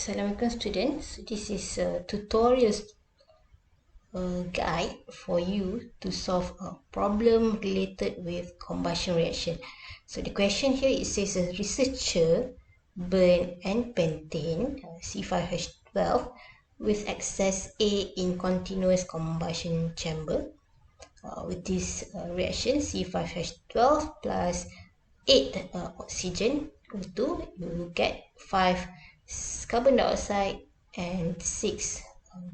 Assalamualaikum students. This is a tutorial guide for you to solve a problem related with combustion reaction. So the question here, it says a researcher burned N-pentane C5H12 with excess A in continuous combustion chamber. With this reaction C5H12 plus 8 oxygen O2, you will get 5 carbon dioxide and 6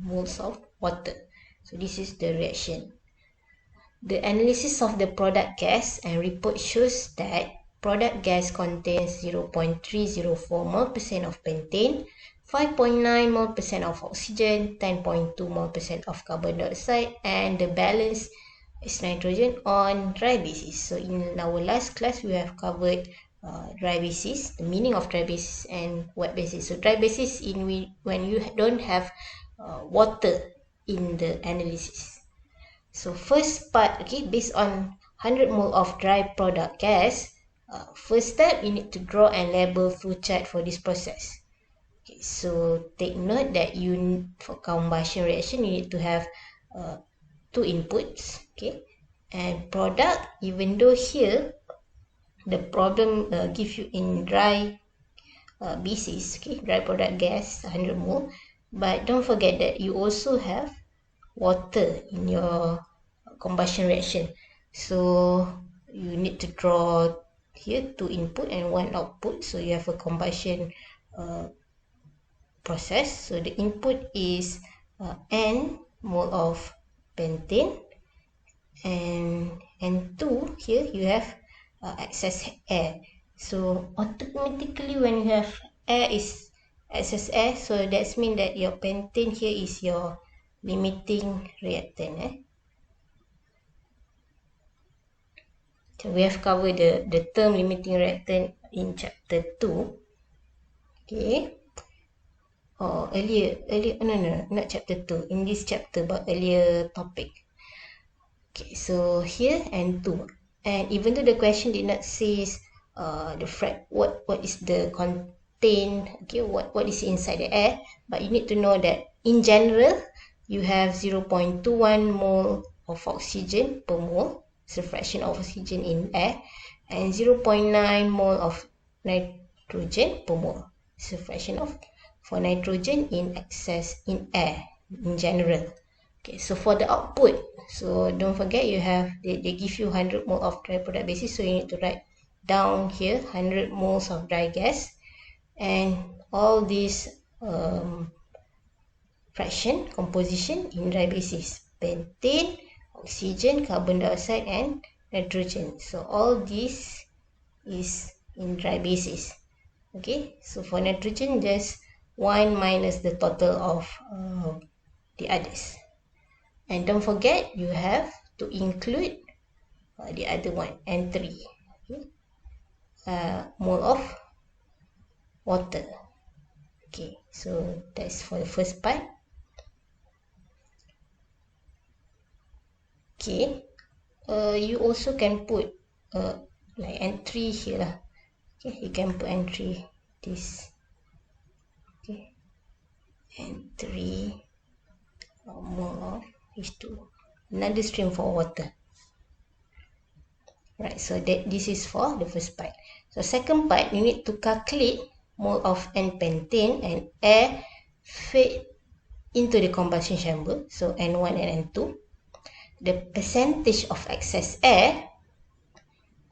moles of water. So this is the reaction. The analysis of the product gas and report shows that product gas contains 0.304 mole% of pentane, 5.9 mole% of oxygen, 10.2 mole% of carbon dioxide, and the balance is nitrogen on dry basis. So in our last class, we have covered dry basis, the meaning of dry basis, and wet basis. So dry basis when you don't have water in the analysis. So first part, okay, based on 100 mole of dry product gas, first step, you need to draw and label flowchart for this process. Okay, so take note that for combustion reaction, you need to have 2 inputs, okay, and product, even though here the problem gives you in dry basis, okay, dry product gas 100 mole, but don't forget that you also have water in your combustion reaction. So you need to draw here 2 input and 1 output, so you have a combustion process. So the input is N mole of pentane, and N2 here you have excess air. So automatically when you have air is excess air, so that means that your pentane here is your limiting reactant. So we have covered the term limiting reactant in chapter 2. Okay. Or earlier, no, not chapter 2. In this chapter, but earlier topic. Okay, so here N2. And even though the question did not say what is the contain, okay, what is inside the air, but you need to know that in general you have 0.21 mole of oxygen per mole, so fraction of oxygen in air, and 0.9 mole of nitrogen per mole, so fraction of for nitrogen in excess in air in general. Okay, so for the output, so don't forget you have, they give you 100 mole of dry product basis, so you need to write down here 100 moles of dry gas, and all these fraction composition in dry basis: pentane, oxygen, carbon dioxide, and nitrogen. So all this is in dry basis. Okay, so for nitrogen, just 1 minus the total of the others. And don't forget, you have to include the other one, N3, okay? Mole of water. Okay, so that's for the first part. Okay, you also can put like N3 here lah. Okay, you can put N3 this. Okay, N3 mole of H2, another stream for water. Right, so this is for the first part. So second part, you need to calculate mole of N-pentane and air fed into the combustion chamber, so N1 and N2, the percentage of excess air,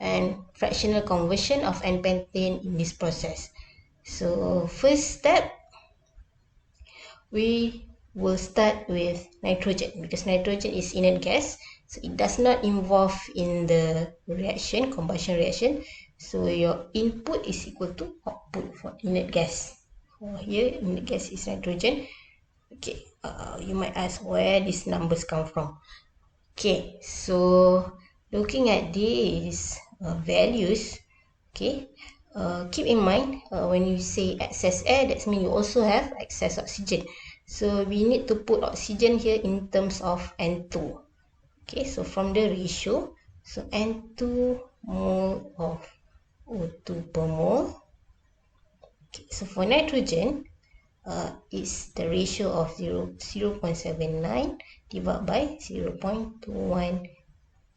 and fractional conversion of N-pentane in this process. So first step, we will start with nitrogen, because nitrogen is inert gas, so it does not involve in the reaction, combustion reaction. So your input is equal to output for inert gas. So here inert gas is nitrogen. Okay, you might ask where these numbers come from. Okay, so looking at these values, okay, keep in mind when you say excess air, that means you also have excess oxygen. So we need to put oxygen here in terms of N2. Okay, so from the ratio, so N2 mole of O2 per mole. Okay, so for nitrogen, is the ratio of 0.79 divided by 0.21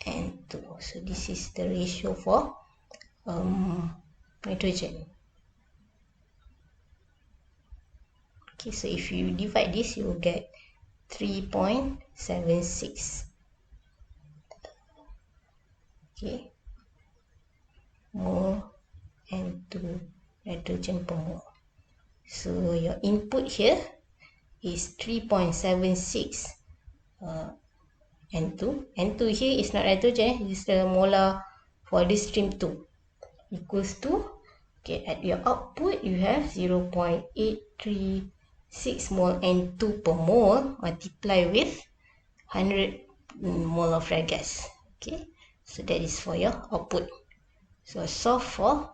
and 2. So this is the ratio for nitrogen. Okay, so if you divide this, you will get 3.76. Okay, mole and 2 nitrogen per mole. So your input here is 3.76 N2. N2 here is not nitrogen, it is the molar for this stream 2 equals to, okay, at your output you have 0.836 mole N2 per mole multiply with 100 mole of dry gas. Okay, so that is for your output. So solve for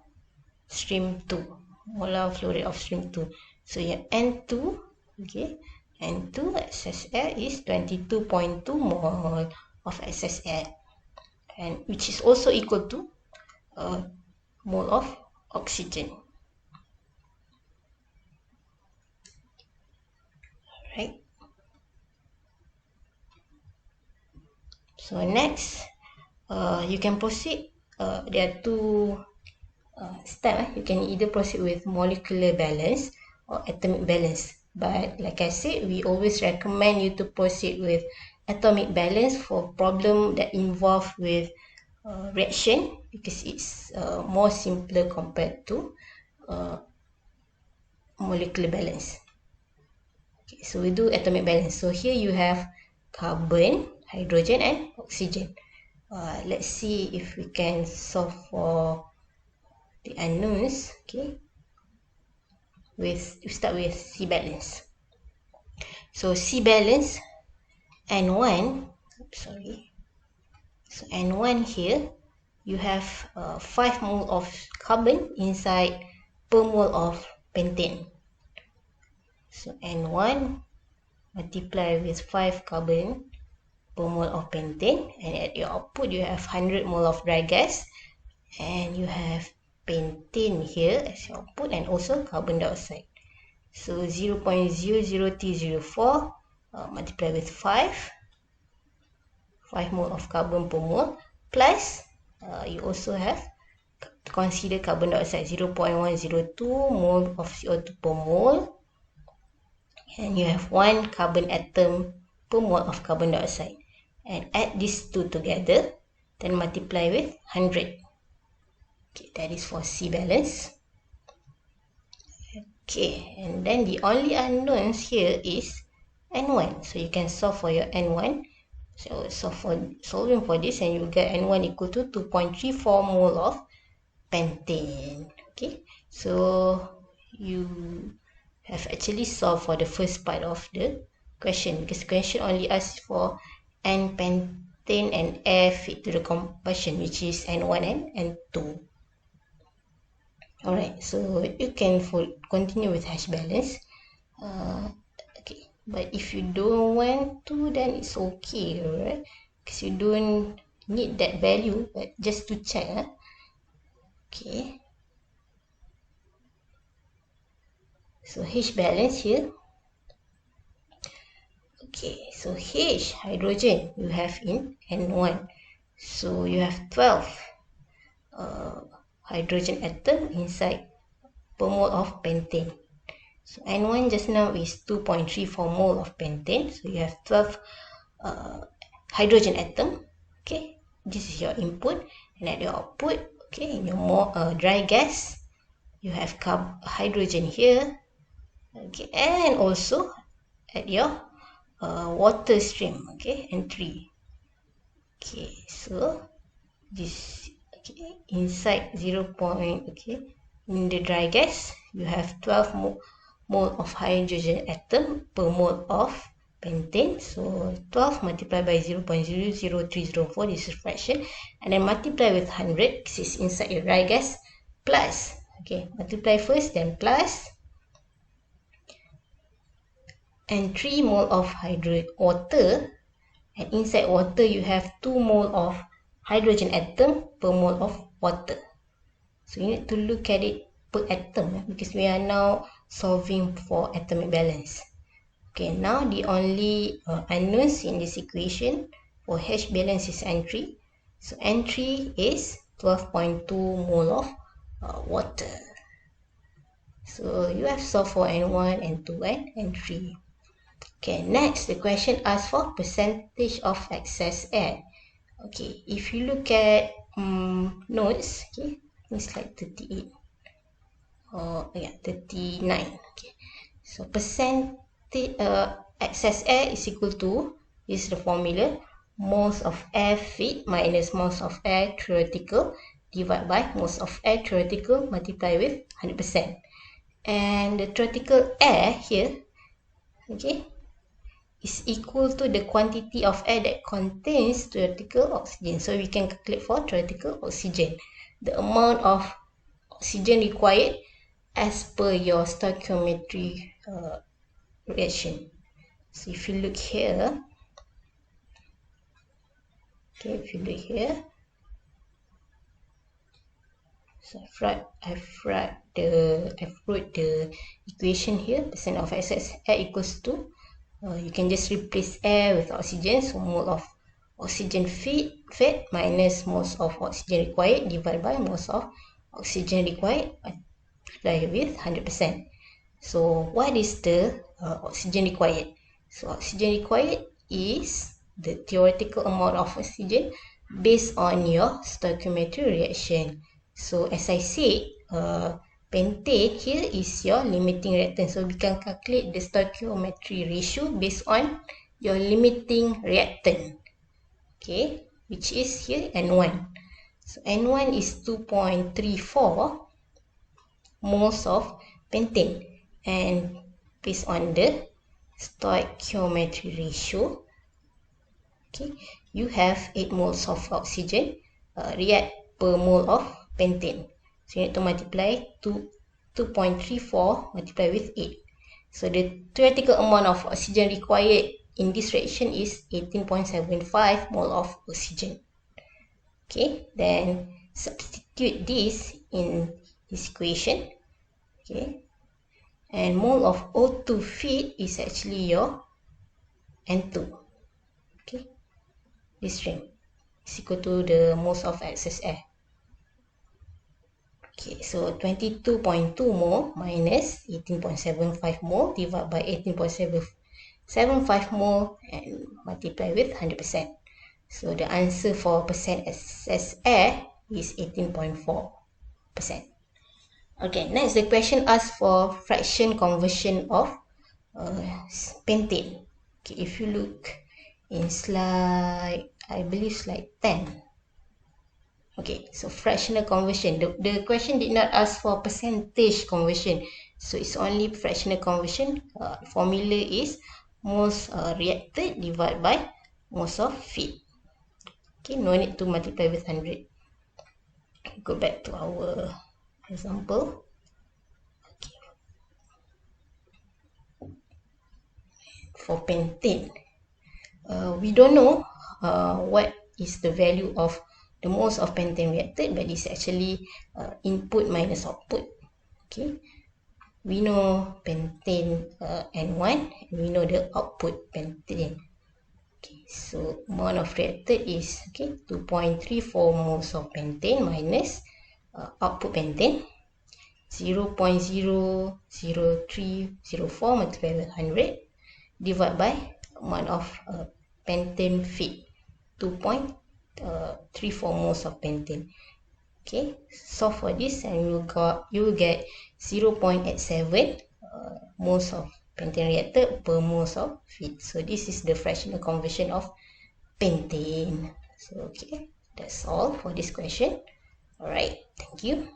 stream 2, molar flow rate of stream 2. So your N2, okay, N2 excess air is 22.2 mole of excess air, and which is also equal to mole of oxygen. Right. So next, you can proceed. There are two steps. You can either proceed with molecular balance or atomic balance. But like I said, we always recommend you to proceed with atomic balance for problem that involve with reaction, because it's more simpler compared to molecular balance. Okay, so we do atomic balance. So here you have carbon, hydrogen and oxygen. Let's see if we can solve for the unknowns. Okay, we start with C balance. So C balance N1, sorry, so N1 here you have 5 mole of carbon inside per mole of pentane. So N1 multiply with 5 carbon per mole of pentane, and at your output you have 100 mole of dry gas, and you have pentane here as your output and also carbon dioxide. So 0.00304 multiply with 5 mole of carbon per mole, plus you also have to consider carbon dioxide, 0.102 mole of CO2 per mole, and you have 1 carbon atom per mole of carbon dioxide, and add these two together, then multiply with 100. Okay, that is for C balance. Okay, and then the only unknowns here is N1. So you can solve for your N1. So solving for this, and you will get N1 equal to 2.34 mole of pentane. Okay, so you have actually solved for the first part of the question, because the question only asks for N pentane and air fit to the combustion, which is N1 and N2. Alright, so you can continue with hash balance. Okay, but if you don't want to, then it's okay, right? Because you don't need that value, but just to check. Okay, so H balance here. Okay, so H, hydrogen, you have in N1. So you have 12 hydrogen atom inside per mole of pentane. So N1 just now is 2.34 mole of pentane. So you have 12 hydrogen atom. Okay, this is your input, and at your output, okay, in your dry gas, you have hydrogen here. Okay, and also at your water stream, okay, N3. Okay, so this, okay, inside 0. Okay, in the dry gas you have 12 mole of hydrogen atom per mole of pentane. So 12 multiplied by 0.00304, this is fraction, and then multiply with 100, this is inside your dry gas, plus, okay, multiply first then plus, and 3 mole of water, and inside water you have 2 mole of hydrogen atom per mole of water. So you need to look at it per atom, because we are now solving for atomic balance. Okay, now the only unknowns in this equation for H balance is N3. So N3 is 12.2 mole of water. So you have solved for N1, N2, and N3. Okay, next the question asks for percentage of excess air. Okay, if you look at notes, okay, it's like 38 or yeah, 39. Okay, so percentage excess air is equal to, this is the formula, moles of air feed minus moles of air theoretical divided by moles of air theoretical multiplied with 100%. And the theoretical air here, okay, is equal to the quantity of air that contains theoretical oxygen. So we can calculate for theoretical oxygen, the amount of oxygen required as per your stoichiometry reaction. So if you look here, okay, if you look here, so I've wrote the equation here. Percent of excess air equals to, you can just replace air with oxygen, so mole of oxygen fed minus moles of oxygen required divided by moles of oxygen required multiplied with 100%. So what is the oxygen required? So oxygen required is the theoretical amount of oxygen based on your stoichiometry reaction. So as I said, pentane here is your limiting reactant. So we can calculate the stoichiometry ratio based on your limiting reactant. Okay, which is here N1. So N1 is 2.34 moles of pentane. And based on the stoichiometry ratio, okay, you have 8 moles of oxygen react per mole of pentane. So you need to multiply 2.34 multiplied with 8. So the theoretical amount of oxygen required in this reaction is 18.75 mole of oxygen. Okay, then substitute this in this equation. Okay, and mole of O2 feed is actually your N2. Okay, this string is equal to the moles of excess air. Okay, so 22.2 mole minus 18.75 mole divided by 18.75 mole and multiply with 100%. So the answer for percent excess air is 18.4%. Okay, next the question asks for fraction conversion of pentane. Okay, if you look in slide, I believe slide 10. Okay, so fractional conversion. The question did not ask for percentage conversion. So it's only fractional conversion. Formula is moles reacted divided by moles of feed. Okay, no need to multiply with 100. Go back to our example. Okay. For pentane, we don't know what is the value of the moles of pentane reacted, but it's actually input minus output. Okay, we know pentane N1, and we know the output pentane. Okay, so amount of reacted is 2.34 moles of pentane minus output pentane 0.00304 multiplied with 100 divided by amount of pentane feed 2.34 moles of pentane. Okay, solve for this and you will get 0.87 moles of pentane reacted per moles of feed. So this is the fractional conversion of pentane. So okay, that's all for this question. Alright, thank you.